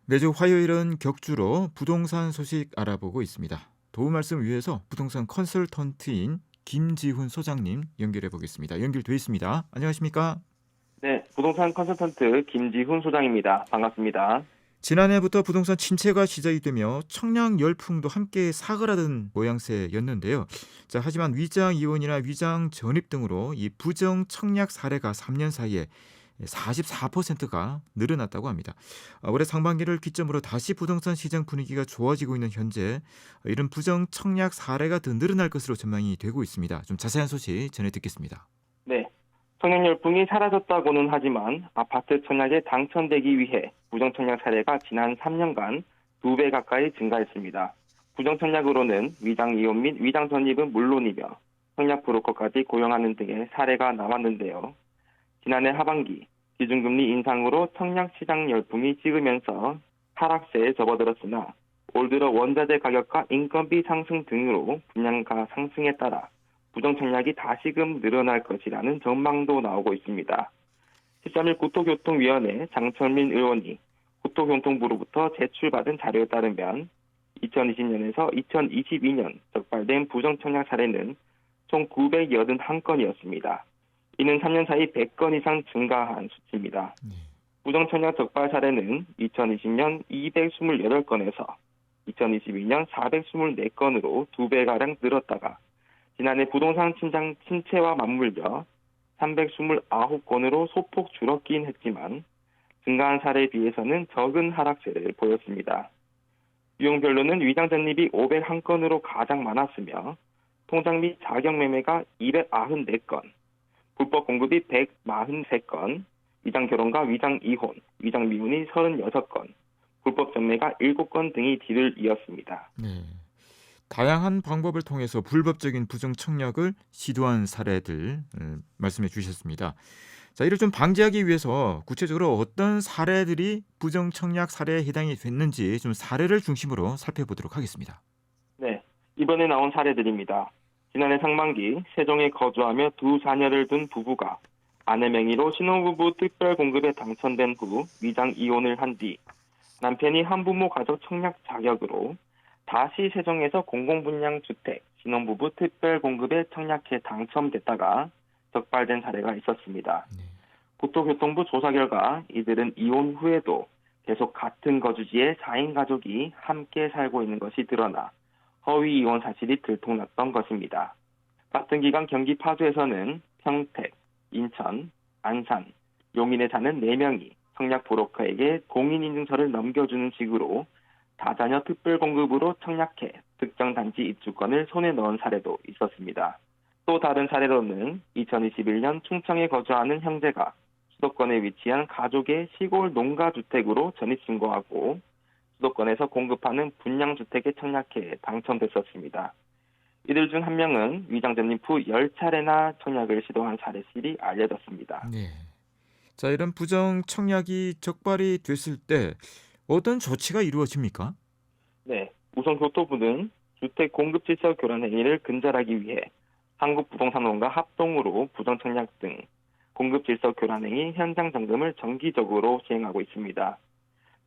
매주 화요일은 격주로 부동산 소식 알아보고 있습니다. 도움 말씀 위해서 부동산 컨설턴트인 김지훈 소장님 연결해 보겠습니다. 연결돼 있습니다. 안녕하십니까? 네, 부동산 컨설턴트 김지훈 소장입니다. 반갑습니다. 지난해부터 부동산 침체가 시작이 되며 청약 열풍도 함께 사그라든 모양새였는데요. 자, 하지만 위장 이혼이나 위장 전입 등으로 이 부정 청약 사례가 3년 사이에 44%가 늘어났다고 합니다. 올해 상반기를 기점으로 다시 부동산 시장 분위기가 좋아지고 있는 현재 이런 부정 청약 사례가 더 늘어날 것으로 전망이 되고 있습니다. 좀 자세한 소식 전해 듣겠습니다. 네, 청약 열풍이 사라졌다고는 하지만 아파트 청약에 당첨되기 위해 부정 청약 사례가 지난 3년간 2배 가까이 증가했습니다. 부정 청약으로는 위장 이혼 및 위장 전입은 물론이며 청약 브로커까지 고용하는 등의 사례가 나왔는데요. 지난해 하반기 기준금리 인상으로 청약 시장 열풍이 찍으면서 하락세에 접어들었으나 올 들어 원자재 가격과 인건비 상승 등으로 분양가 상승에 따라 부정 청약이 다시금 늘어날 것이라는 전망도 나오고 있습니다. 13일 국토교통위원회 장철민 의원이 국토교통부로부터 제출받은 자료에 따르면 2020년에서 2022년 적발된 부정 청약 사례는 총 981건이었습니다. 이는 3년 사이 100건 이상 증가한 수치입니다. 부정 청약 적발 사례는 2020년 228건에서 2022년 424건으로 2배가량 늘었다가 지난해 부동산 침체와 맞물려 329건으로 소폭 줄었긴 했지만 증가한 사례에 비해서는 적은 하락세를 보였습니다. 유형별로는 위장 전입이 501건으로 가장 많았으며 통장 및 자격 매매가 294건, 불법 공급이 143건, 위장 결혼과 위장 이혼, 위장 미혼이 36건, 불법 전매가 7건 등이 뒤를 이었습니다. 네. 다양한 방법을 통해서 불법적인 부정 청약을 시도한 사례들 말씀해 주셨습니다. 자, 이를 좀 방지하기 위해서 구체적으로 어떤 사례들이 부정 청약 사례에 해당이 됐는지 좀 사례를 중심으로 살펴보도록 하겠습니다. 네, 이번에 나온 사례들입니다. 지난해 상반기 세종에 거주하며 두 자녀를 둔 부부가 아내 명의로 신혼부부 특별공급에 당첨된 후 위장 이혼을 한 뒤 남편이 한부모 가족 청약 자격으로 다시 세종에서 공공분양주택 신혼부부 특별공급에 청약해 당첨됐다가 적발된 사례가 있었습니다. 국토교통부 조사 결과 이들은 이혼 후에도 계속 같은 거주지에 4인 가족이 함께 살고 있는 것이 드러나 허위 이혼 사실이 들통났던 것입니다. 같은 기간 경기 파주에서는 평택, 인천, 안산, 용인에 사는 4명이 청약 브로커에게 공인인증서를 넘겨주는 식으로 다자녀 특별공급으로 청약해 특정 단지 입주권을 손에 넣은 사례도 있었습니다. 또 다른 사례로는 2021년 충청에 거주하는 형제가 수도권에 위치한 가족의 시골 농가주택으로 전입신고하고 수도권에서 공급하는 분양주택에 청약해 당첨됐었습니다. 이들 중 한 명은 위장 전입 후 10차례나 청약을 시도한 사례실이 알려졌습니다. 네. 자, 이런 부정 청약이 적발이 됐을 때 어떤 조치가 이루어집니까? 네, 우선 교토부는 주택 공급 질서 교란 행위를 근절하기 위해 한국부동산원과 합동으로 부정 청약 등 공급 질서 교란 행위 현장 점검을 정기적으로 시행하고 있습니다.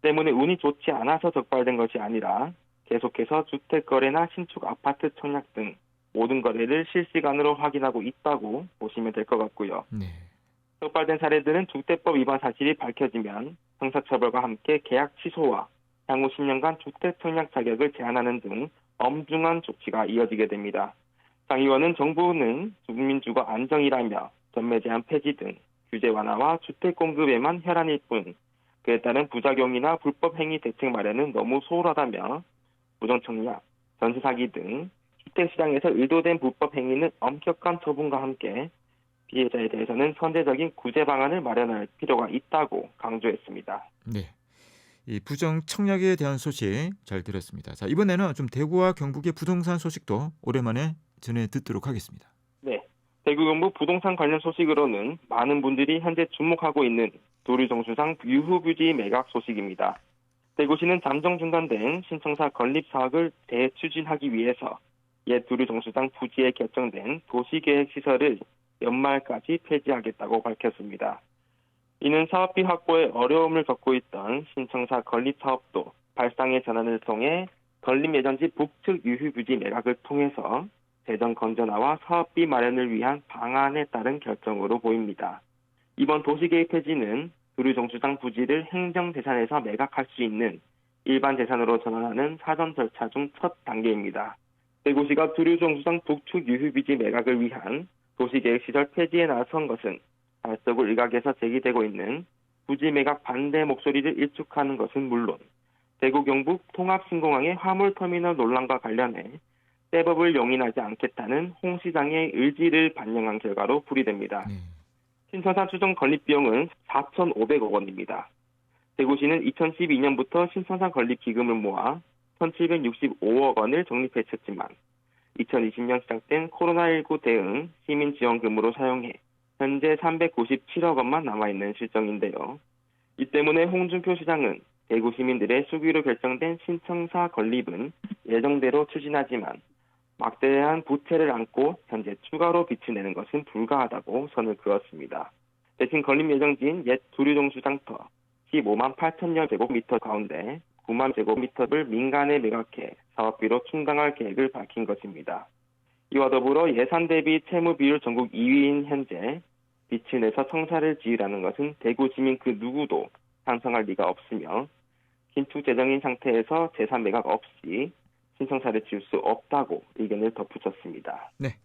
때문에 운이 좋지 않아서 적발된 것이 아니라 계속해서 주택 거래나 신축 아파트 청약 등 모든 거래를 실시간으로 확인하고 있다고 보시면 될 것 같고요. 네. 적발된 사례들은 주택법 위반 사실이 밝혀지면 형사처벌과 함께 계약 취소와 향후 10년간 주택 청약 자격을 제한하는 등 엄중한 조치가 이어지게 됩니다. 장 의원은 정부는 국민 주거 안정이라며 전매 제한 폐지 등 규제 완화와 주택 공급에만 혈안일 뿐 그에 따른 부작용이나 불법 행위 대책 마련은 너무 소홀하다며 부정 청약, 전세 사기 등 주택 시장에서 의도된 불법 행위는 엄격한 처분과 함께 피해자에 대해서는 선제적인 구제 방안을 마련할 필요가 있다고 강조했습니다. 네. 이 부정 청약에 대한 소식 잘 들었습니다. 자, 이번에는 좀 대구와 경북의 부동산 소식도 오랜만에 전해 듣도록 하겠습니다. 네, 대구 경북 부동산 관련 소식으로는 많은 분들이 현재 주목하고 있는 도류정수장 유후뷰지 매각 소식입니다. 대구시는 잠정 중단된 신청사 건립 사업을 재추진하기 위해서 옛 도류정수장 부지에 결정된 도시계획 시설을 연말까지 폐지하겠다고 밝혔습니다. 이는 사업비 확보에 어려움을 겪고 있던 신청사 건립 사업도 발상의 전환을 통해 건립 예정지 북측 유휴부지 매각을 통해서 재정 건전화와 사업비 마련을 위한 방안에 따른 결정으로 보입니다. 이번 도시계획 폐지는 두류정수장 부지를 행정재산에서 매각할 수 있는 일반 재산으로 전환하는 사전 절차 중 첫 단계입니다. 대구시가 두류정수장 북측 유휴부지 매각을 위한 도시계획 시설 폐지에 나선 것은 달서구 일각에서 제기되고 있는 부지 매각 반대 목소리를 일축하는 것은 물론 대구 경북 통합신공항의 화물터미널 논란과 관련해 떼법을 용인하지 않겠다는 홍 시장의 의지를 반영한 결과로 풀이됩니다. 네. 신청사 추정 건립 비용은 4,500억 원입니다. 대구시는 2012년부터 신청사 건립 기금을 모아 1,765억 원을 적립했었지만 2020년 시작된 코로나19 대응 시민지원금으로 사용해 현재 397억 원만 남아있는 실정인데요. 이 때문에 홍준표 시장은 대구 시민들의 수기로 결정된 신청사 건립은 예정대로 추진하지만 막대한 부채를 안고 현재 추가로 빚을 내는 것은 불가하다고 선을 그었습니다. 대신 건립 예정지인 옛 두류정수장터 15만 8천여 제곱미터 가운데 9만 제곱미터를 민간에 매각해 사업비로 충당할 계획을 밝힌 것입니다. 이와 더불어 예산 대비 채무 비율 전국 2위인 현재 빚을 내서 청사를 지으라는 것은 대구 시민 그 누구도 찬성할 리가 없으며 긴축 재정인 상태에서 재산 매각 없이 신청사를 지을 수 없다고 의견을 덧붙였습니다. 네,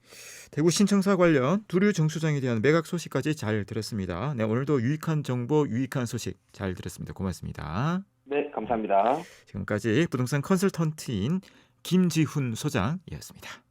대구 신청사 관련 두류 정수장에 대한 매각 소식까지 잘 들었습니다. 네, 오늘도 유익한 정보, 유익한 소식 잘 들었습니다. 고맙습니다. 네, 감사합니다. 지금까지 부동산 컨설턴트인 김지훈 소장이었습니다.